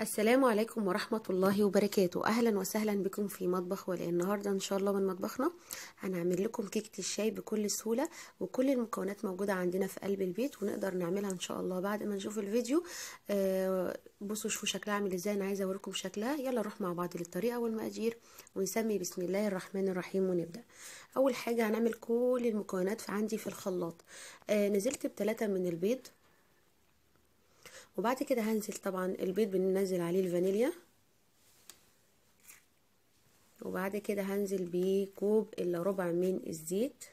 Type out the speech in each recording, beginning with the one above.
السلام عليكم ورحمة الله وبركاته. أهلا وسهلا بكم في مطبخ ولاء. النهاردة إن شاء الله من مطبخنا هنعمل لكم كيكة الشاي بكل سهولة، وكل المكونات موجودة عندنا في قلب البيت ونقدر نعملها إن شاء الله بعد ما نشوف الفيديو. بصوا شوفوا شكلها عامل إزاي، أنا عايزة أوريكم شكلها. يلا نروح مع بعض للطريقة والمقادير ونسمي بسم الله الرحمن الرحيم ونبدأ. أول حاجة هنعمل كل المكونات عندي في الخلاط. نزلت ب3 من البيض، وبعد كده هنزل طبعا البيض بننزل عليه الفانيليا، وبعد كده هنزل بكوب الا ربع من الزيت،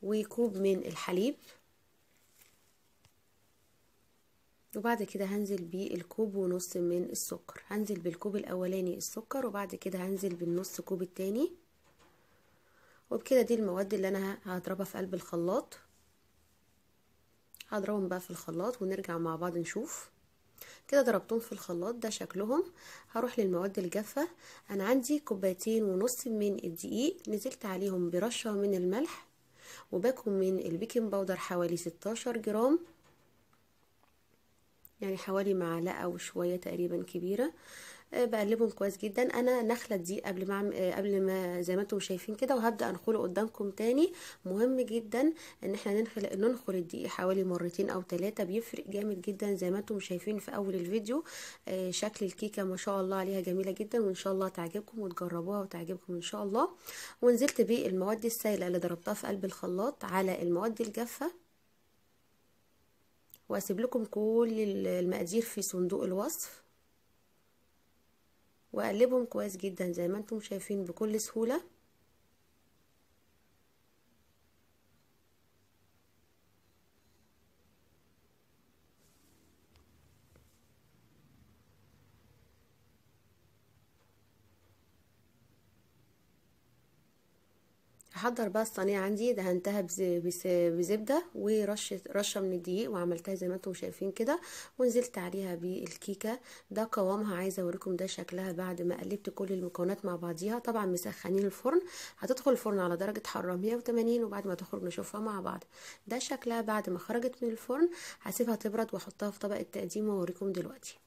وكوب من الحليب، وبعد كده هنزل بالكوب ونص من السكر. هنزل بالكوب الاولاني السكر، وبعد كده هنزل بالنص كوب التاني. وبكده دي المواد اللي انا هضربها في قلب الخلاط. هضربهم بقى في الخلاط ونرجع مع بعض نشوف. كده ضربتهم في الخلاط، ده شكلهم. هروح للمواد الجافة. انا عندي كوبايتين ونص من الدقيق، نزلت عليهم برشة من الملح، وباكم من البيكنج باودر حوالي 16 جرام، يعني حوالي معلقة وشوية تقريبا كبيرة. بقلبهم كويس جدا. انا نخلة دي قبل ما زي ما انتم شايفين كده، وهبدأ انخله قدامكم تاني. مهم جدا ان احنا ننخل الدقيق حوالي مرتين او 3، بيفرق جامد جدا زي ما انتم شايفين في اول الفيديو. شكل الكيكة ما شاء الله عليها جميلة جدا، وان شاء الله تعجبكم وتجربوها وتعجبكم ان شاء الله. ونزلت بالمواد السائلة اللي ضربتها في قلب الخلاط على المواد الجافة، واسيب لكم كل المقادير في صندوق الوصف، واقلبهم كويس جدا زي ما انتم شايفين بكل سهولة. هحضر بقى الصينيه عندي، دهنتها بزبده رشه من الدقيق، وعملتها زي ما انتم شايفين كده، ونزلت عليها بالكيكه. ده قوامها، عايزه اوريكم ده شكلها بعد ما قلبت كل المكونات مع بعضيها. طبعا مسخنين الفرن، هتدخل الفرن على درجه حراره 180، وبعد ما تخرج نشوفها مع بعض. ده شكلها بعد ما خرجت من الفرن. هسيبها تبرد واحطها في طبق التقديم واوريكم دلوقتي.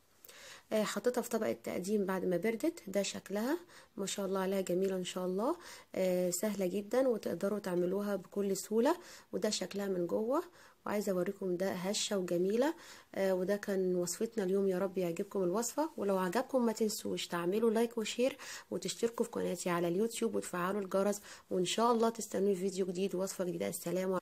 حطيتها في طبق التقديم بعد ما بردت. ده شكلها ما شاء الله عليها جميلة ان شاء الله. سهلة جدا وتقدروا تعملوها بكل سهولة. وده شكلها من جوه، وعايزة اوريكم ده هشة وجميلة. وده كان وصفتنا اليوم، يا رب يعجبكم الوصفة. ولو عجبكم ما تنسوش تعملوا لايك وشير، وتشتركوا في قناتي على اليوتيوب وتفعلوا الجرس، وان شاء الله تستنوا فيديو جديد ووصفة جديدة. السلام عليكم.